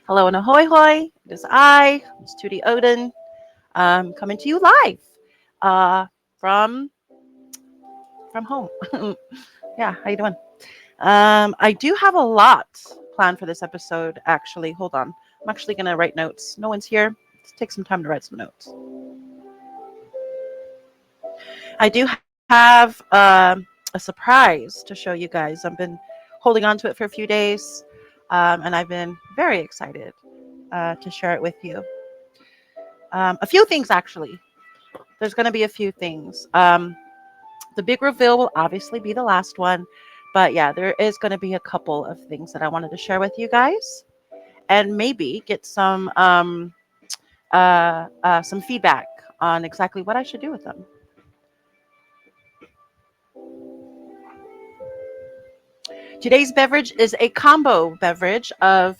Hello and ahoy hoy. It is I, Miss Tootie Odin, coming to you live uh, from from home. Yeah, how you doing? I do have a lot planned for this episode. Actually, hold on. I'm actually gonna write notes. No one's here. Let's take some time to write some notes. I do have a surprise to show you guys. I've been holding on to it for a few days, and I've been very excited to share it with you. A few things, actually. There's going to be a few things. The big reveal will obviously be the last one, but yeah, there is going to be a couple of things that I wanted to share with you guys, and maybe get some feedback on exactly what I should do with them. Today's beverage is a combo beverage of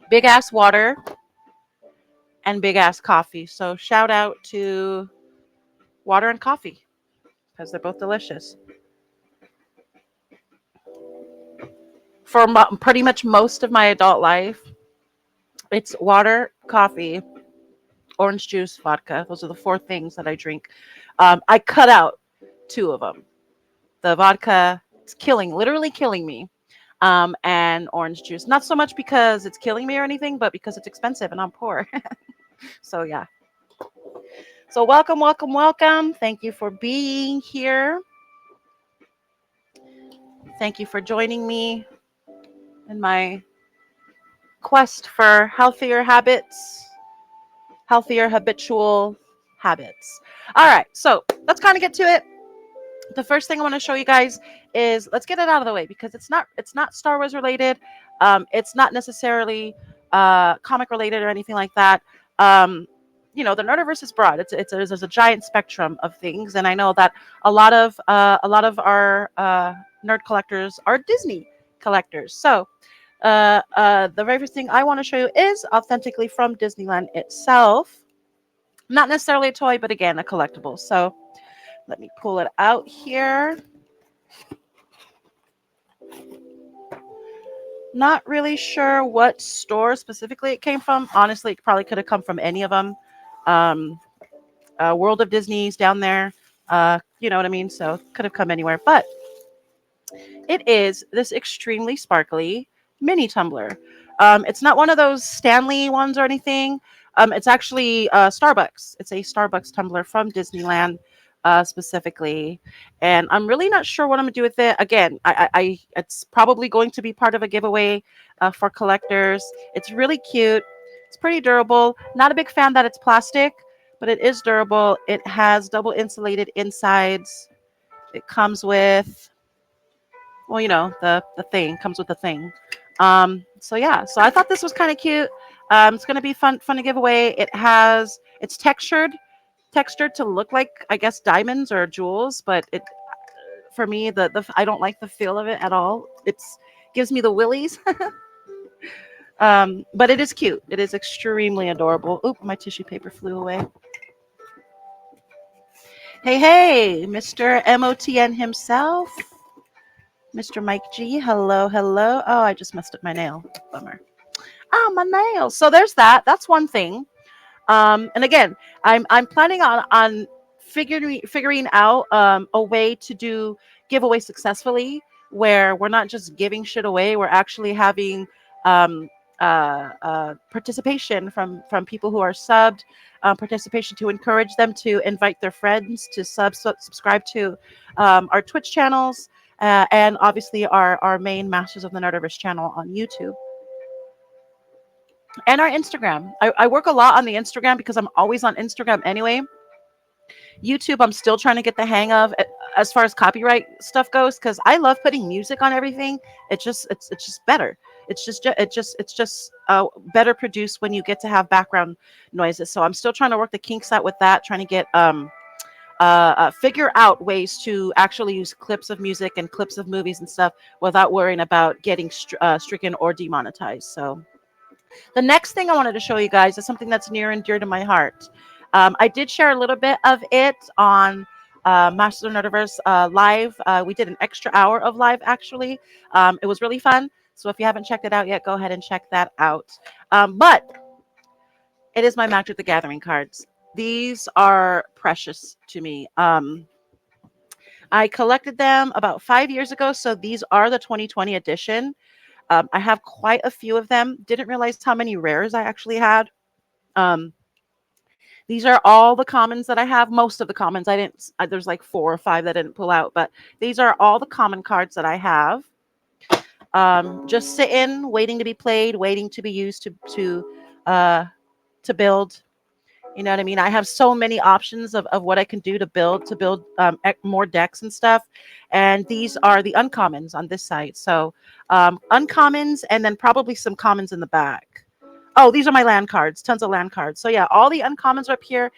big ass water and big ass coffee. So shout out to water and coffee because they're both delicious. For pretty much most of my adult life, it's water, coffee, orange juice, vodka. Those are the four things that I drink. I cut out two of them. The vodka, it's literally killing me. And orange juice. Not so much because it's killing me or anything, but because it's expensive and I'm poor. So yeah. So welcome, welcome, welcome. Thank you for being here. Thank you for joining me in my quest for healthier habits, healthier habitual habits. All right, so let's kind of get to it. The first thing I want to show you guys is, let's get it out of the way because it's not Star Wars related. It's not necessarily comic related or anything like that. The Nerdiverse is broad. There's a giant spectrum of things, and I know that a lot of our nerd collectors are Disney collectors. So the very first thing I want to show you is authentically from Disneyland itself. Not necessarily a toy, but again, a collectible. So let me pull it out here. Not really sure what store specifically it came from. Honestly, it probably could have come from any of them. World of Disney's down there. You know what I mean? So could have come anywhere. But it is this extremely sparkly mini tumbler. It's not one of those Stanley ones or anything. It's actually Starbucks. It's a Starbucks tumbler from Disneyland specifically. And I'm really not sure what I'm going to do with it. Again, it's probably going to be part of a giveaway for collectors. It's really cute. It's pretty durable. Not a big fan that it's plastic, but it is durable. It has double insulated insides. It comes with, well, the thing comes with the thing. So yeah, so I thought this was kind of cute. It's going to be fun to give away. It's textured to look like, I guess, diamonds or jewels, but it, for me, the I don't like the feel of it at all. It's gives me the willies. But it is cute. It is extremely adorable. Oop, my tissue paper flew away. Hey, Mr. MOTN himself. Mr. Mike G, hello. Oh, I just messed up my nail. Bummer. Oh, my nails. So there's that. That's one thing. And again, I'm planning on figuring out a way to do giveaway successfully, where we're not just giving shit away. We're actually having participation from people who are subbed, participation to encourage them to invite their friends to subscribe to our Twitch channels. And obviously our main Masters of the Nerdiverse channel on YouTube. And our Instagram. I work a lot on the Instagram because I'm always on Instagram anyway. YouTube, I'm still trying to get the hang of as far as copyright stuff goes, because I love putting music on everything. It's just better. It's just better produced when you get to have background noises. So I'm still trying to work the kinks out with that, trying to get figure out ways to actually use clips of music and clips of movies and stuff without worrying about getting stricken or demonetized. So the next thing I wanted to show you guys is something that's near and dear to my heart. I did share a little bit of it on Master of the Nerdiverse live. We did an extra hour of live, actually. It was really fun. So if you haven't checked it out yet, go ahead and check that out. But it is my Magic the Gathering cards. These are precious to me. I collected them about 5 years ago. So these are the 2020 edition. I have quite a few of them. Didn't realize how many rares I actually had. Um, these are all the commons that I have. Most of the commons. I didn't. There's like 4 or 5 that I didn't pull out, but these are all the common cards that I have. Just sitting, waiting to be played, waiting to be used uh, to build. You know what I mean? I have so many options of what I can do to build more decks and stuff. And these are the uncommons on this side. So uncommons and then probably some commons in the back. Oh, these are my land cards, tons of land cards. So yeah, all the uncommons are up here.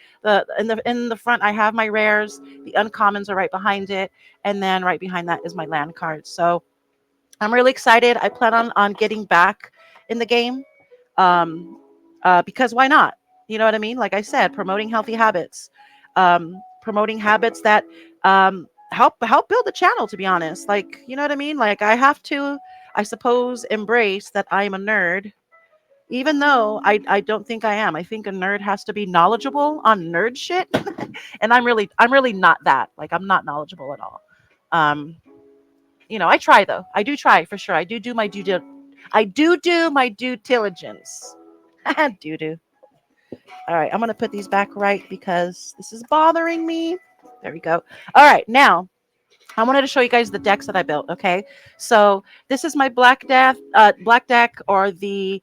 In the front, I have my rares. The uncommons are right behind it, and then right behind that is my land cards. So I'm really excited. I plan on getting back in the game, um, because why not? You know what I mean? Like I said, promoting healthy habits, promoting habits that help build the channel. To be honest, like you know what I mean? Like I have to, I suppose, embrace that I am a nerd, even though I don't think I am. I think a nerd has to be knowledgeable on nerd shit, and I'm really not that. Like I'm not knowledgeable at all. Um, I try though. I do try for sure. I do my due diligence. do do. All right, I'm gonna put these back right because this is bothering me. There we go. All right, now I wanted to show you guys the decks that I built. Okay, so this is my black deck, or the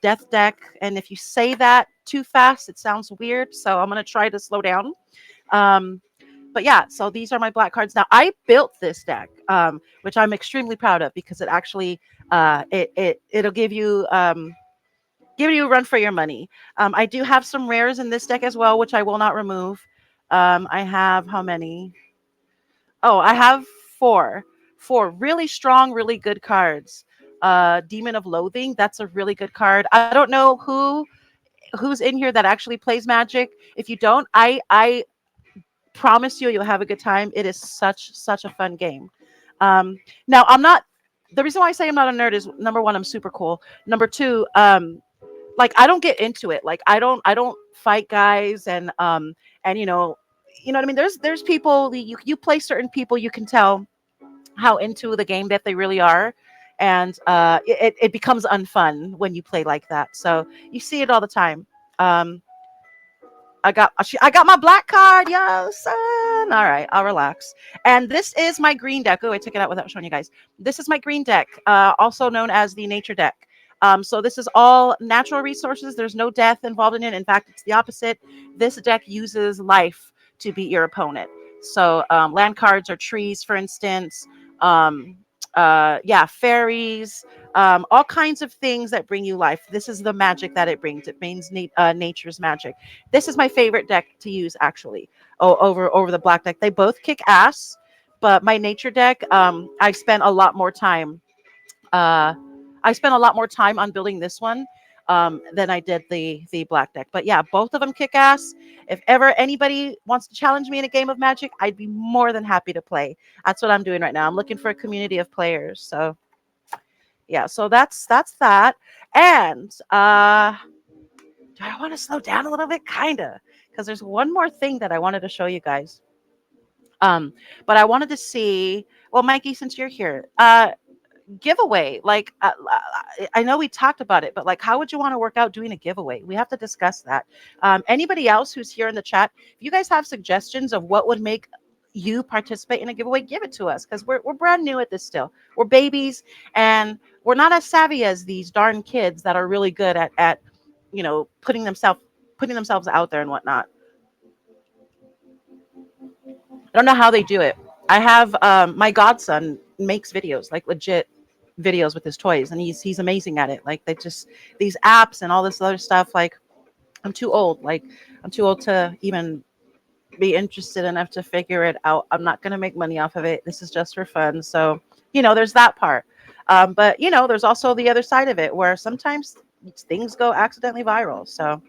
death deck. And if you say that too fast, it sounds weird. So I'm gonna try to slow down. Um, but yeah, so these are my black cards. Now I built this deck, which I'm extremely proud of because it actually it'll give you a run for your money. I do have some rares in this deck as well, which I will not remove. I have how many? Oh, I have four really strong, really good cards. Demon of Loathing, that's a really good card. I don't know who's in here that actually plays Magic. If you don't, I promise you, you'll have a good time. It is such a fun game. Now, I'm not. The reason why I say I'm not a nerd is number one, I'm super cool. Number two, like I don't get into it. Like I don't fight guys and you know what I mean. There's people you play certain people, you can tell how into the game that they really are, and it becomes unfun when you play like that. So you see it all the time. Um, I got my black card, yo, son. All right, I'll relax. And this is my green deck. Oh, I took it out without showing you guys. This is my green deck, also known as the nature deck. So this is all natural resources. There's no death involved in it. In fact, it's the opposite. This deck uses life to beat your opponent. So land cards are trees, for instance. Um, yeah, fairies, all kinds of things that bring you life. This is the magic that it brings. It brings nature's magic. This is my favorite deck to use, actually. Over the black deck, they both kick ass. But my nature deck, I spent a lot more time. Uh, I spent a lot more time on building this one than I did the black deck. But yeah, both of them kick ass. If ever anybody wants to challenge me in a game of Magic, I'd be more than happy to play. That's what I'm doing right now. I'm looking for a community of players. So yeah, so that's that. And do I want to slow down a little bit? Kinda, because there's one more thing that I wanted to show you guys. Um, but I wanted to see. Well, Mikey, since you're here, giveaway. Like, I know we talked about it, but like, how would you want to work out doing a giveaway? We have to discuss that. Anybody else who's here in the chat, if you guys have suggestions of what would make you participate in a giveaway, give it to us because we're brand new at this still. We're babies and we're not as savvy as these darn kids that are really good at putting themselves out there and whatnot. I don't know how they do it. I have my godson makes videos, like legit. videos with his toys, and he's amazing at it. Like they just these apps and all this other stuff. Like I'm too old. Like I'm too old to even be interested enough to figure it out. I'm not going to make money off of it. This is just for fun. So, there's that part. But, there's also the other side of it where sometimes things go accidentally viral. So,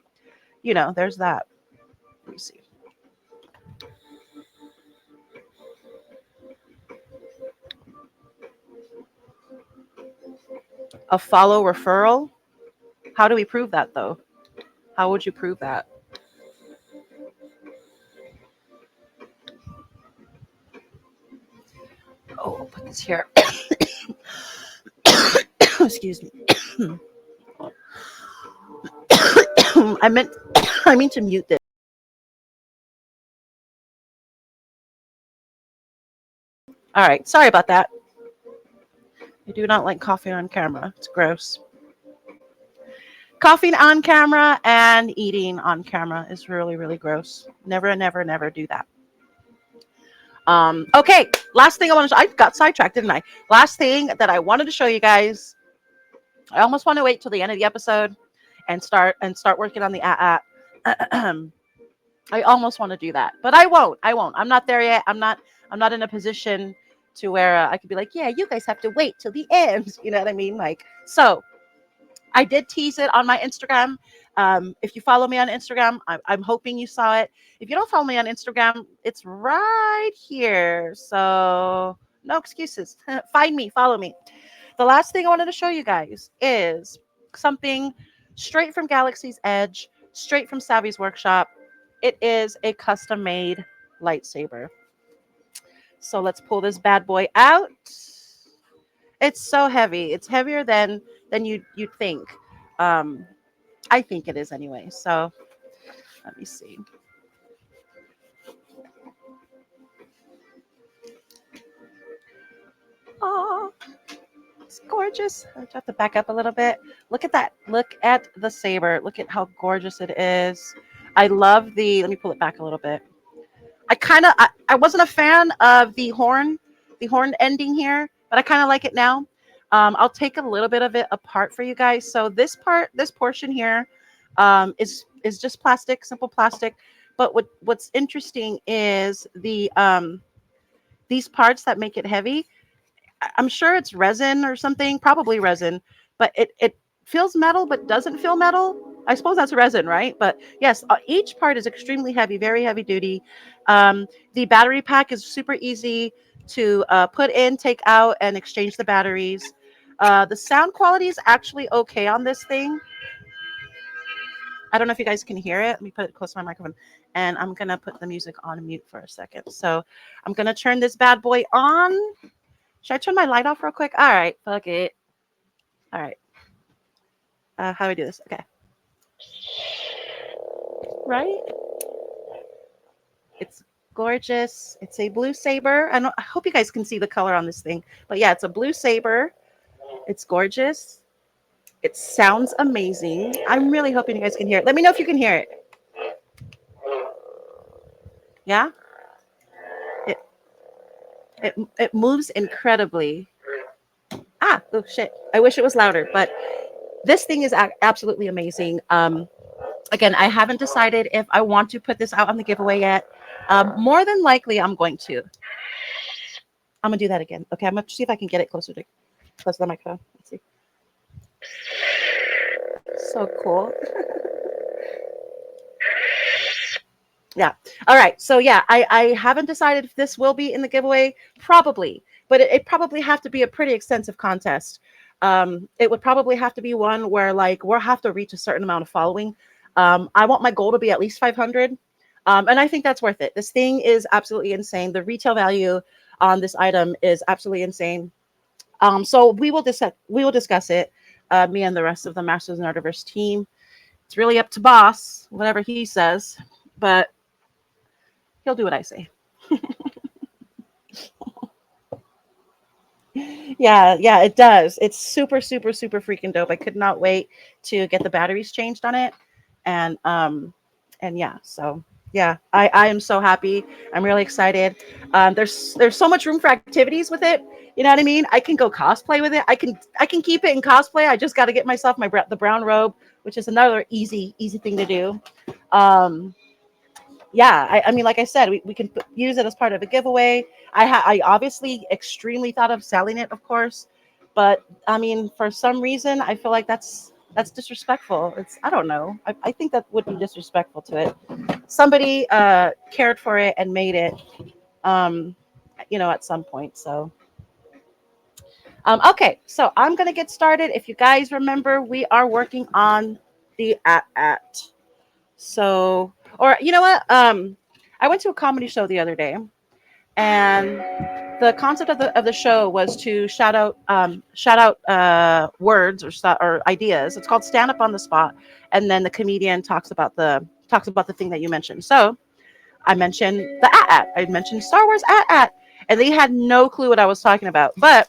there's that. Let me see. A follow referral. How do we prove that though? How would you prove that? Oh, I'll put this here. Excuse me. I meant I mean to mute this. All right. Sorry about that. I do not like coughing on camera. It's gross. Coughing on camera and eating on camera is really, really gross. Never, never, never do that. Okay, last thing I want to I got sidetracked, didn't I? Last thing that I wanted to show you guys. I almost want to wait till the end of the episode and start working on the app. I almost want to do that, but I won't. I won't. I'm not there yet. I'm not in a position to where I could be like, yeah, you guys have to wait till the end. You know what I mean? Like, so I did tease it on my Instagram. If you follow me on Instagram, I'm hoping you saw it. If you don't follow me on Instagram, it's right here. So no excuses. Find me, follow me. The last thing I wanted to show you guys is something straight from Galaxy's Edge, straight from Savvy's workshop. It is a custom made lightsaber. So let's pull this bad boy out. It's so heavy. It's heavier than you'd think. Um, I think it is anyway. So let me see. Oh, it's gorgeous. I have to back up a little bit. Look at that. Look at the saber. Look at how gorgeous it is. I love the. Let me pull it back a little bit. I wasn't a fan of the horn ending here, but I kind of like it now. I'll take a little bit of it apart for you guys. So this portion here, is just plastic, simple plastic. But what's interesting is these parts that make it heavy. I'm sure it's resin or something, probably resin, but it feels metal but doesn't feel metal. I suppose that's resin, right? But yes, each part is extremely heavy, very heavy duty. The battery pack is super easy to put in, take out, and exchange the batteries. The sound quality is actually okay on this thing. I don't know if you guys can hear it. Let me put it close to my microphone. And I'm going to put the music on mute for a second. So I'm going to turn this bad boy on. Should I turn my light off real quick? All right, fuck it. All right. How do I do this? Okay. Right? It's gorgeous. It's a blue saber. I hope you guys can see the color on this thing. But yeah, it's a blue saber. It's gorgeous. It sounds amazing. I'm really hoping you guys can hear it. Let me know if you can hear it. Yeah? It it moves incredibly. Ah, oh shit. I wish it was louder, but this thing is absolutely amazing. Again, I haven't decided if I want to put this out on the giveaway yet. More than likely, I'm going to. I'm gonna do that again. Okay, I'm gonna see if I can get it closer to the microphone. Let's see. So cool. Yeah. All right. So yeah, I haven't decided if this will be in the giveaway. Probably, but it probably have to be a pretty extensive contest. It would probably have to be one where like we'll have to reach a certain amount of following. I want my goal to be at least 500. And I think that's worth it. This thing is absolutely insane. The retail value on this item is absolutely insane. So we will discuss it. Me and the rest of the Masters and Artiverse team. It's really up to boss, whatever he says, but he'll do what I say. Yeah, it does. It's super, super, super freaking dope. I could not wait to get the batteries changed on it, and yeah, so Yeah, I am so happy. I'm really excited. There's so much room for activities with it. You know what I mean? I can go cosplay with it. I can keep it in cosplay. I just got to get myself the brown robe, which is another easy thing to do. Um, yeah, I mean, like I said, we can use it as part of a giveaway. I obviously extremely thought of selling it, of course, but I mean, for some reason, I feel like that's disrespectful. I don't know. I think that would be disrespectful to it. Somebody cared for it and made it, um, at some point. So, okay, so I'm gonna get started. If you guys remember, we are working on the at. So, or you know what? I went to a comedy show the other day, and the concept of the show was to shout out words or ideas. It's called stand up on the spot, and then the comedian talks about the thing that you mentioned. So I mentioned the at. I mentioned Star Wars at, and they had no clue what I was talking about. But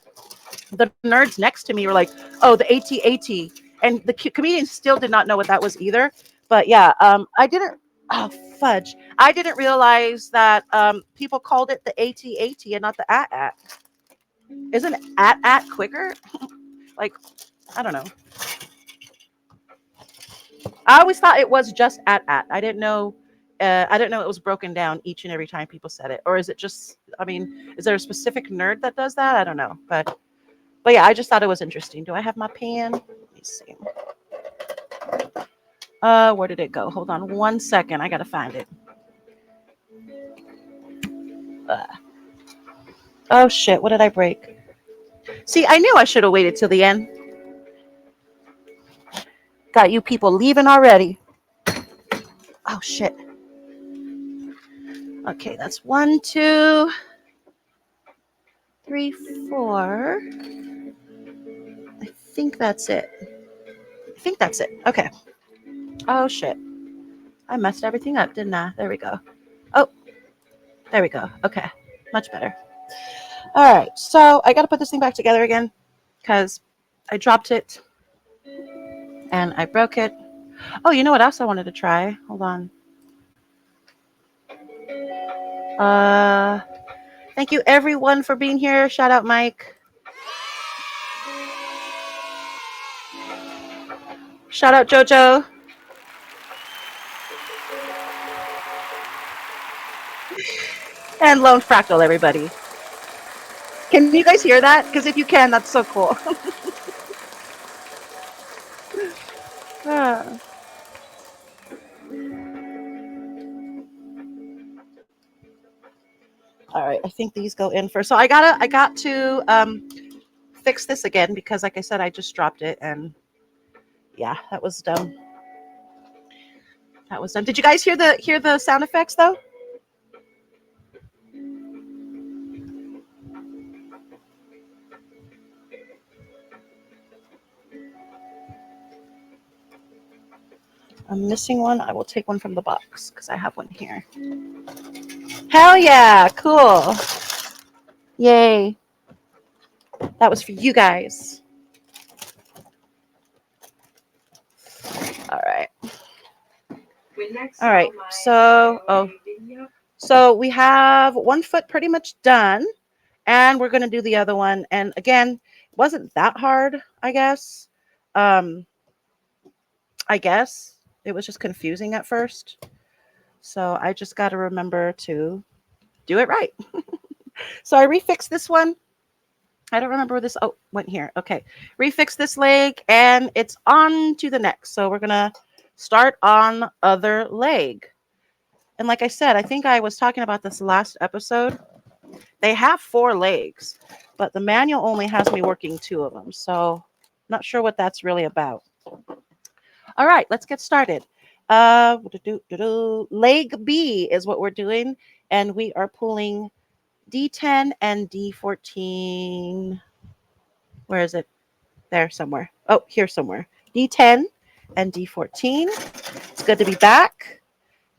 the nerds next to me were like, "Oh, the AT-AT," and the comedians still did not know what that was either. But yeah, I didn't. Oh fudge! I didn't realize that people called it the AT-AT and not the at. Isn't at quicker? Like I don't know. I always thought it was just at. I didn't know. I didn't know it was broken down each and every time people said it, or is it just? I mean, is there a specific nerd that does that? I don't know, but yeah, I just thought it was interesting. Do I have my pen? Let me see. Where did it go? Hold on 1 second. I gotta find it. Uh, oh shit! What did I break? See, I knew I should have waited till the end. Got you people leaving already. Oh shit. Okay, that's 1, 2, 3, 4. I think that's it. I think that's it. Okay. Oh shit. I messed everything up, didn't I? There we go. Oh, there we go. Okay. Much better. All right. So I got to put this thing back together again because I dropped it and I broke it. Oh, you know what else I wanted to try? Hold on. Uh, Thank you everyone for being here. Shout out Mike. Shout out JoJo. And Lone Fractal, everybody. Can you guys hear that? Because if you can, that's so cool. Ah. All right, I think these go in first. So I got to fix this again because, like I said, I just dropped it, and yeah, that was dumb. That was dumb. Did you guys hear the sound effects though? I'm missing one. I will take one from the box because I have one here. Hell yeah! Cool. Yay! That was for you guys. All right. All right. So we have one foot pretty much done, and we're gonna do the other one. And again, it wasn't that hard, I guess. Um, I guess it was just confusing at first. So I just got to remember to do it right. So I refixed this one. I don't remember where this went here. Okay. Refix this leg and it's on to the next. So we're going to start on other leg. And like I said, I think I was talking about this last episode. They have 4 legs, but the manual only has me working 2 of them. So not sure what that's really about. All right, let's get started. Leg B is what we're doing, and we are pulling D10 and D14. Where is it? There somewhere. Oh, here somewhere. D10 and D14. It's good to be back.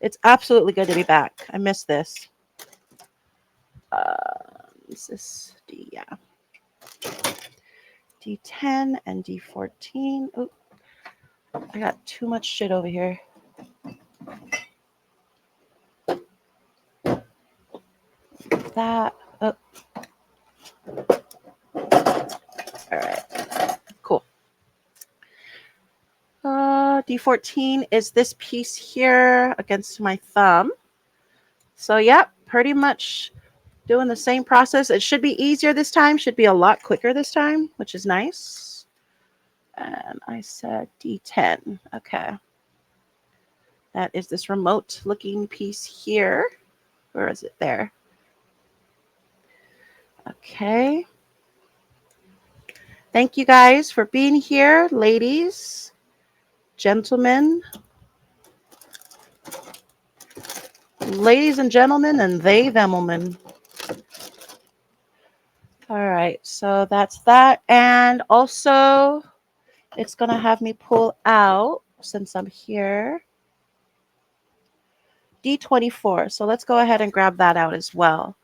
It's absolutely good to be back. I missed this. Is this D? Yeah. D10 and D14. Oh, I got too much shit over here. that. Oh, all right, cool. D14 is this piece here against my thumb. So, yep, pretty much doing the same process. It should be easier this time, should be a lot quicker this time, which is nice. And I said D10. Okay. That is this remote looking piece here. Where is it? There. Okay. Thank you guys for being here, ladies, gentlemen, ladies and gentlemen, and they, themmelmen. All right, so that's that. And also, it's going to have me pull out, since I'm here, D24. So let's go ahead and grab that out as well.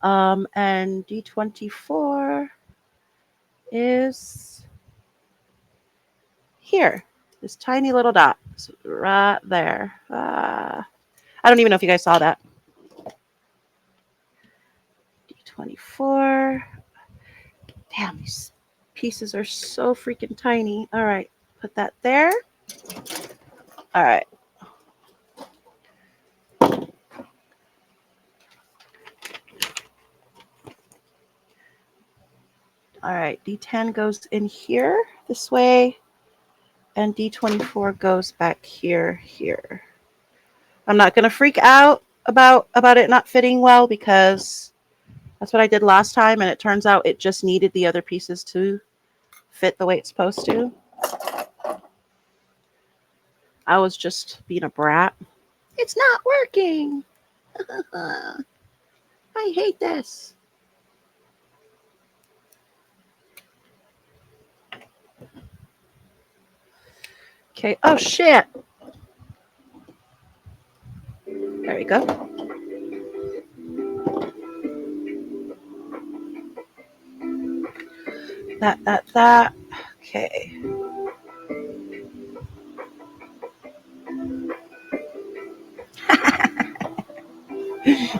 And D24 is here. This tiny little dot. So right there. I don't even know if you guys saw that. D24. Damn, these pieces are so freaking tiny. All right, put that there. All right. All right, D10 goes in here this way, and D24 goes back here. I'm not going to freak out about it not fitting well, because that's what I did last time, and it turns out it just needed the other pieces to fit the way it's supposed to. I was just being a brat. It's not working. I hate this. Okay. Oh, shit. There we go. That. Okay.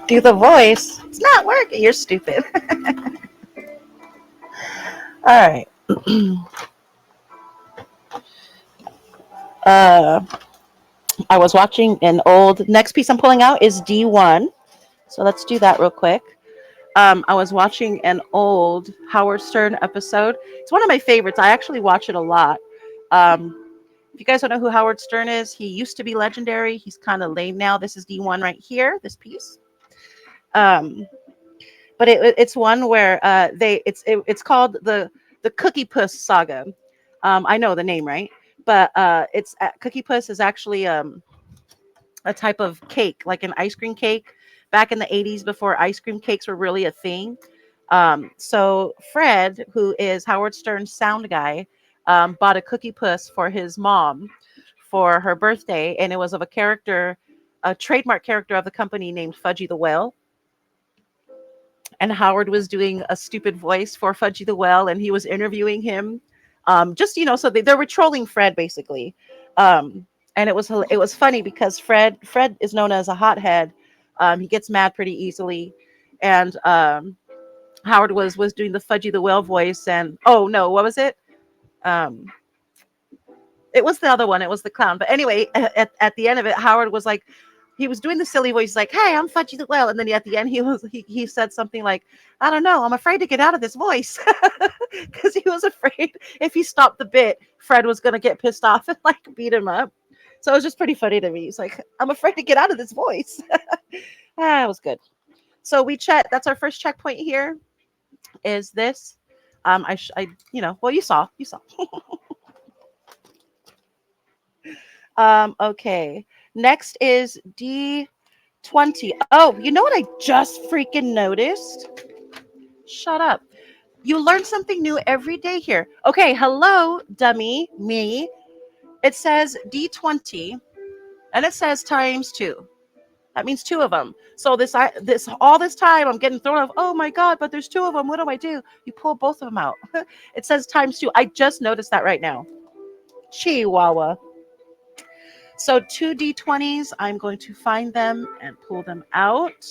Do the voice. It's not working. You're stupid. All right. I was watching an old. Next piece I'm pulling out is D1. So let's do that real quick. I was watching an old Howard Stern episode. It's one of my favorites. I actually watch it a lot. If you guys don't know who Howard Stern is, he used to be legendary. He's kind of lame now. This is D1 right here, this piece. But it's one where it's called the Cookie Puss saga. I know the name, right? But it's Cookie Puss is actually a type of cake, like an ice cream cake, back in the 80s, before ice cream cakes were really a thing. So Fred, who is Howard Stern's sound guy, bought a Cookie Puss for his mom for her birthday, and it was of a trademark character of the company named Fudgy the Whale. And Howard was doing a stupid voice for Fudgy the Whale, and he was interviewing him. Just so they were trolling Fred, basically. And it was funny because Fred is known as a hothead. He gets mad pretty easily, and Howard was doing the Fudgy the Whale voice, and oh no, what was it? It was the other one. It was the clown. But anyway, at the end of it, Howard was like, he was doing the silly voice, like, "Hey, I'm Fudgy the Whale," and then at the end, he said something like, "I don't know, I'm afraid to get out of this voice," because he was afraid if he stopped the bit, Fred was gonna get pissed off and like beat him up. So it was just pretty funny to me. He's like, "I'm afraid to get out of this voice." It was good. So we checked. That's our first checkpoint here. Is this? Well, you saw. Okay. Next is D20. Oh, you know what I just freaking noticed? Shut up. You learn something new every day here. Okay, hello, dummy, me. It says D20 and it says times 2. That means 2 of them. So this all this time I'm getting thrown off. Oh my god, but there's 2 of them. What do I do? You pull both of them out. It says times 2. I just noticed that right now. Chihuahua. So 2 D20s, I'm going to find them and pull them out.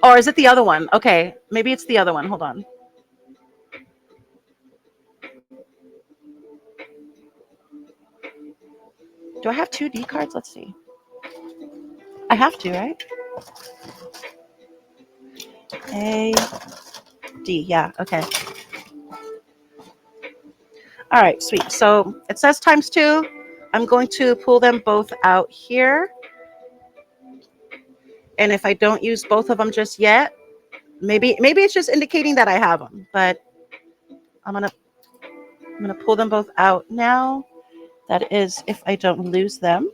Or is it the other one? Okay, maybe it's the other one. Hold on. Do I have 2D cards? Let's see. I have to, right? A, D. Yeah, okay. All right, sweet. So it says times 2. I'm going to pull them both out here. And if I don't use both of them just yet, maybe it's just indicating that I have them. But I'm gonna pull them both out now. That is if I don't lose them.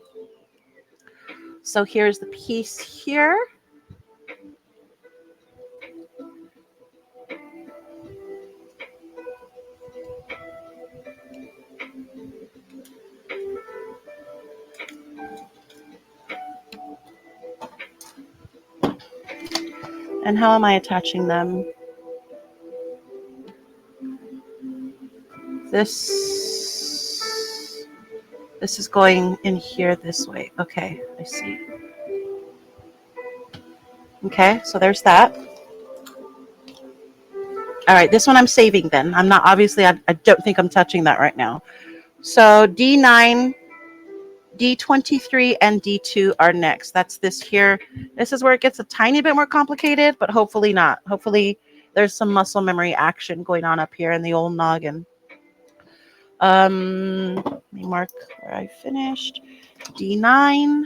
So here's the piece here. And how am I attaching them? This is going in here this way. Okay, I see. Okay, so there's that. All right, this one I'm saving then. I'm not, obviously, I don't think I'm touching that right now. So D9, D23, and D2 are next. That's this here. This is where it gets a tiny bit more complicated, but hopefully not. Hopefully there's some muscle memory action going on up here in the old noggin. Let me mark where I finished. D9.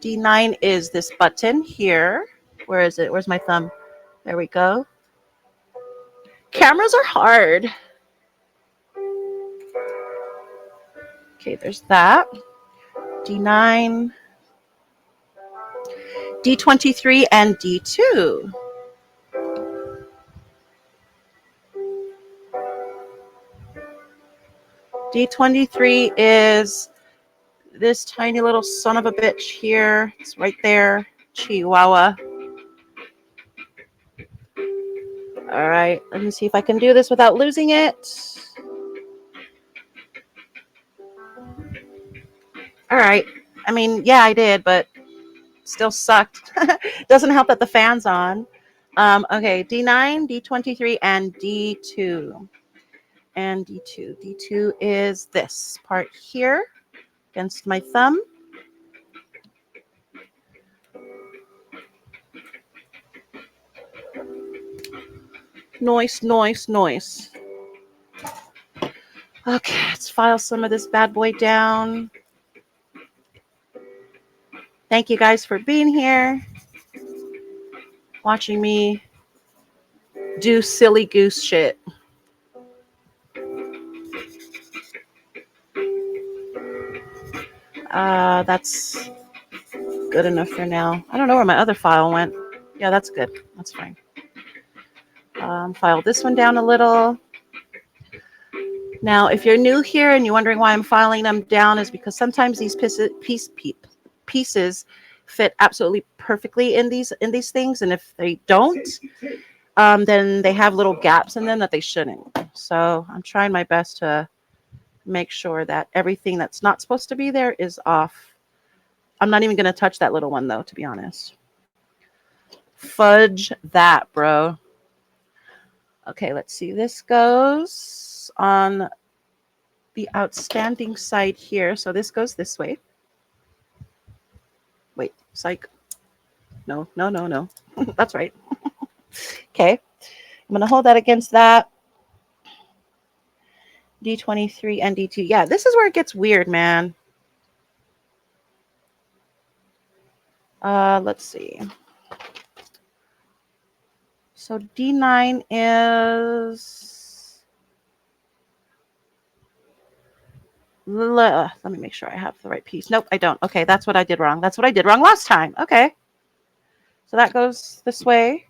D9 is this button here. Where is it? Where's my thumb? There we go. Cameras are hard. Okay, there's that. D9, D23, and D2. D23 is this tiny little son of a bitch here. It's right there. Chihuahua. All right, let me see if I can do this without losing it. All right. I mean, yeah, I did, but still sucked. Doesn't help that the fan's on. Okay, D9, D23, and D2. And D2. D2 is this part here against my thumb. Noise, noise, noise. Okay, let's file some of this bad boy down. Thank you guys for being here, watching me do silly goose shit. That's good enough for now. I don't know where my other file went. Yeah, that's good. That's fine. File this one down a little. Now, if you're new here and you're wondering why I'm filing them down, is because sometimes these pieces fit absolutely perfectly in these things, and if they don't, then they have little gaps in them that they shouldn't. So I'm trying my best to make sure that everything that's not supposed to be there is off. I'm not even going to touch that little one, though, to be honest. Fudge that, bro. Okay, let's see. This goes on the outstanding side here. So this goes this way. Wait, psych. No. That's right. Okay. I'm going to hold that against that. D23 and D2. Yeah, this is where it gets weird, man. Let's see. So D9 is... Let me make sure I have the right piece. Nope, I don't. Okay, that's what I did wrong. That's what I did wrong last time. Okay. So that goes this way.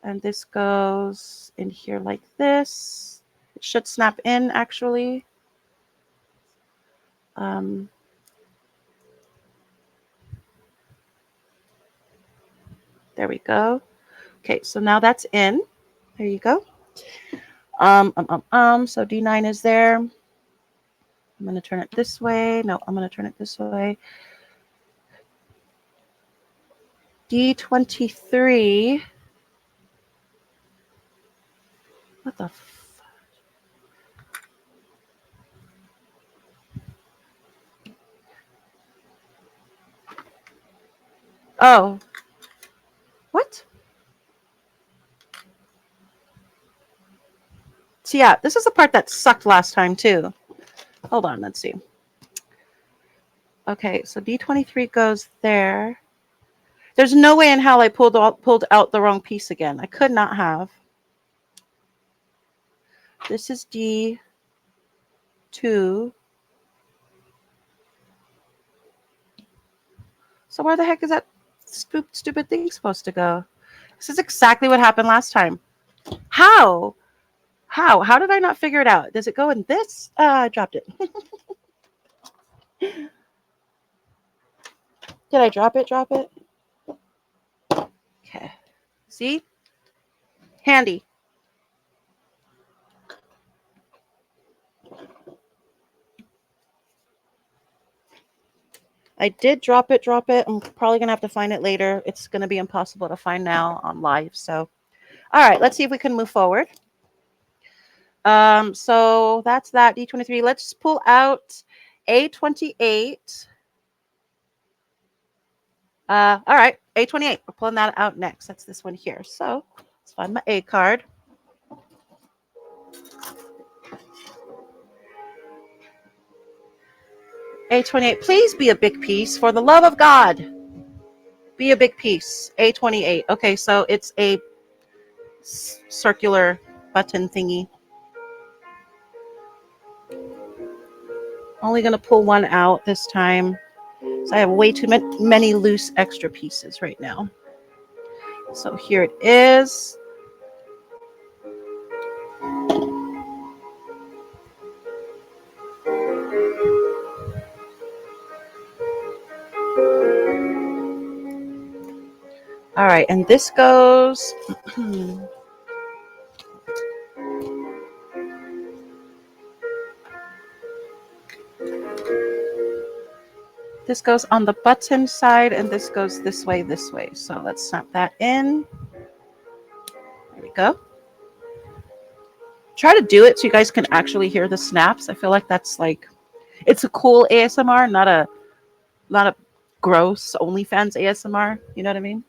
And this goes in here like this. It should snap in, actually. There we go. Okay, so now that's in. There you go. So D9 is there. I'm going to turn it this way. No, I'm going to turn it this way. D23. What the Oh. What? So yeah, this is the part that sucked last time too. Hold on, let's see. Okay, so D23 goes there. There's no way in hell I pulled out the wrong piece again. I could not have. This is D2. So where the heck is that stupid thing supposed to go? This is exactly what happened last time. How? How did I not figure it out? Does it go in this? I dropped it. Did I drop it? Drop it? Okay. See? Handy. I did drop it. I'm probably going to have to find it later. It's going to be impossible to find now on live. So, all right, let's see if we can move forward. So that's that, D23. Let's pull out A28. All right, A28. We're pulling that out next. That's this one here. So let's find my A card. A28, please be a big piece. For the love of God, be a big piece. A28. Okay, so it's a circular button thingy. Only going to pull one out this time. So I have way too many loose extra pieces right now. So here it is. All right, and this goes. This goes on the button side, and this goes this way. So let's snap that in. There we go. Try to do it so you guys can actually hear the snaps. I feel like that's like, it's a cool ASMR, not a gross OnlyFans ASMR. You know what I mean?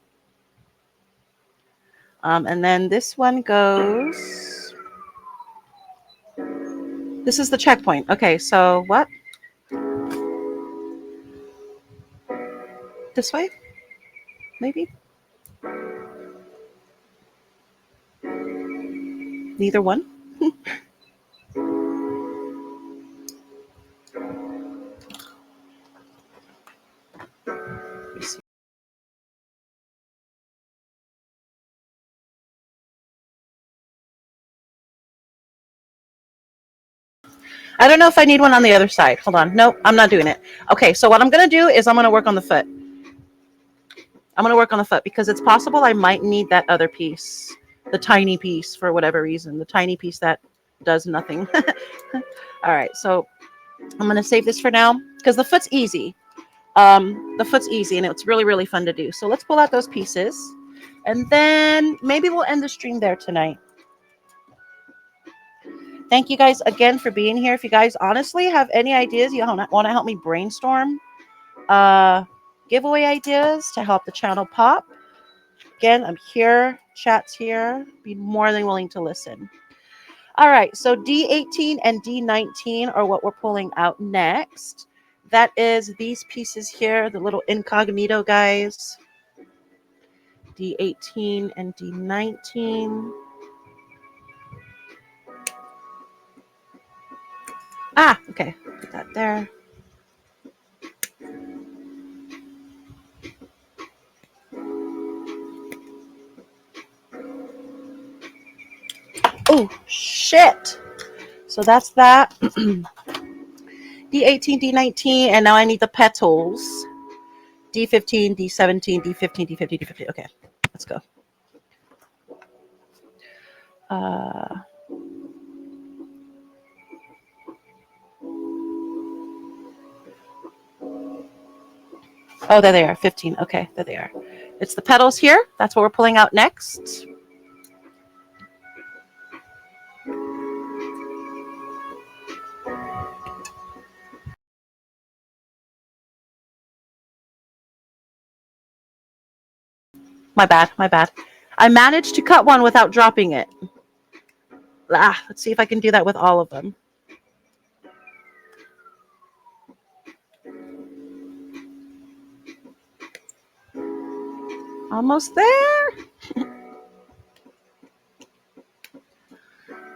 And then this one goes. This is the checkpoint. Okay, so what? This way? Maybe? Neither one? I don't know if I need one on the other side. Hold on. Nope, I'm not doing it. Okay, so what I'm going to do is I'm going to work on the foot. I'm going to work on the foot because it's possible I might need that other piece, the tiny piece for whatever reason, the tiny piece that does nothing. All right, so I'm going to save this for now because the foot's easy. The foot's easy and it's really, really fun to do. So let's pull out those pieces and then maybe we'll end the stream there tonight. Thank you guys again for being here. If you guys honestly have any ideas, you want to help me brainstorm giveaway ideas to help the channel pop, again, I'm here, chat's here, be more than willing to listen. All right, so D18 and D19 are what we're pulling out next. That is these pieces here, the little incognito guys. D18 and D19. Ah, okay, put that there. Oh, shit. So that's that. D18, D19, and now I need the petals. D15, D17, D15, D15, D15. Okay, let's go. Oh, there they are. 15. Okay, there they are. It's the petals here. That's what we're pulling out next. My bad, my bad. I managed to cut one without dropping it. Let's see if I can do that with all of them. Almost there.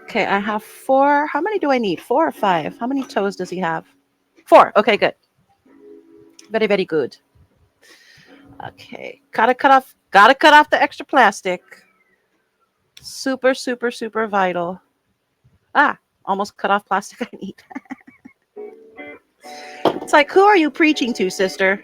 Okay, I have 4. How many do I need? 4 or 5? How many toes does he have? 4. Okay, good. Very, very good. Okay, gotta cut off the extra plastic. Super, super, super vital. Almost cut off plastic I need. It's like, who are you preaching to, sister?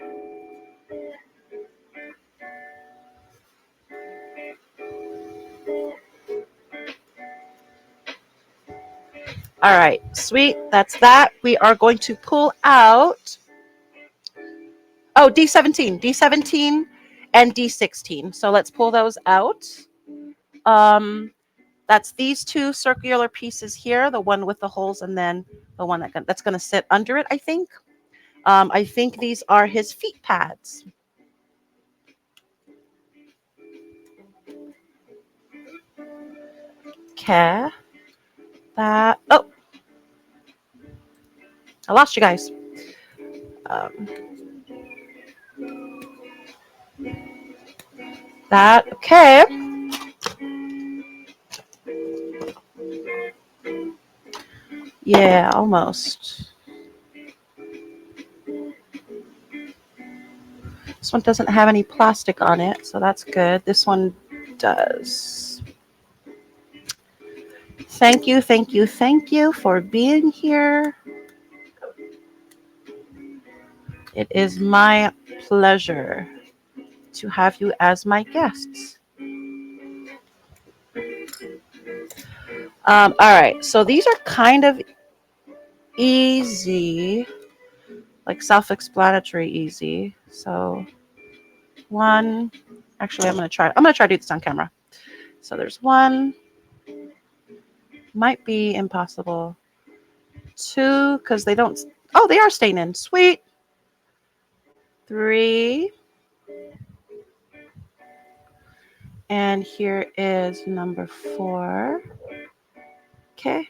All right, sweet. That's that. We are going to pull out. Oh, D17, D17, and D16. So let's pull those out. That's these two circular pieces here, the one with the holes, and then the one that's going to sit under it, I think. I think these are his feet pads. Okay. Oh, I lost you guys. Um, okay. Yeah, almost. This one doesn't have any plastic on it, so that's good. This one does. Thank you, thank you, thank you for being here. It is my pleasure to have you as my guests. All right, so these are kind of easy, like self-explanatory easy. So one, actually, I'm gonna try to do this on camera. So there's one, might be impossible. 2, because they don't. Oh, they are staying in. Sweet. 3. And here is number 4. Okay.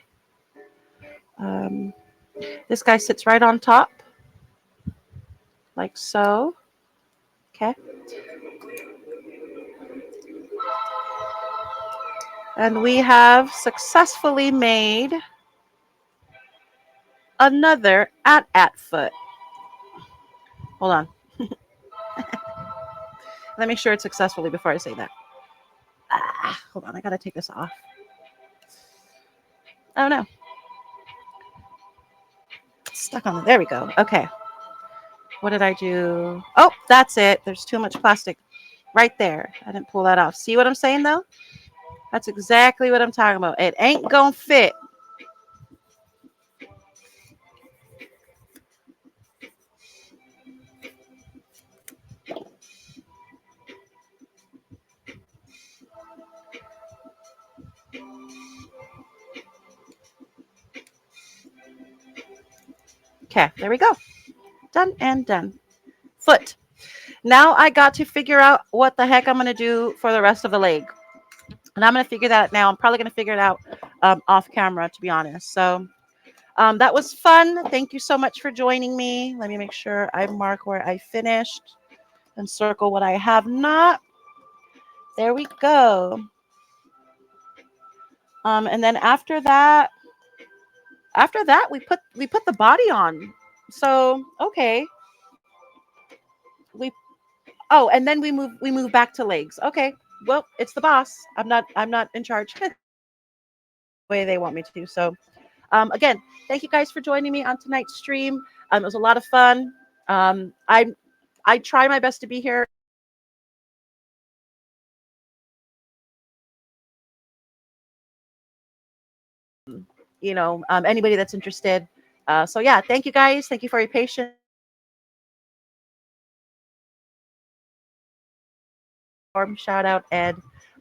This guy sits right on top, like so. Okay. And we have successfully made another at foot. Hold on. Let me make sure it's successfully before I say that. Hold on. I got to take this off. Oh, no. Stuck on it. There we go. Okay. What did I do? Oh, that's it. There's too much plastic right there. I didn't pull that off. See what I'm saying, though? That's exactly what I'm talking about. It ain't going to fit. Okay, there we go. Done and done. Foot. Now I got to figure out what the heck I'm going to do for the rest of the leg. And I'm going to figure that out now. I'm probably going to figure it out off camera, to be honest. So that was fun. Thank you so much for joining me. Let me make sure I mark where I finished and circle what I have not. There we go. And then after that we put the body on. So okay. We and then we move back to legs. Okay. Well, it's the boss. I'm not in charge. The way they want me to. So again, thank you guys for joining me on tonight's stream. It was a lot of fun. I try my best to be here. Anybody that's interested. So yeah, thank you guys. Thank you for your patience. Shout out, Ed.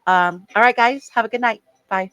All right, guys, have a good night. Bye.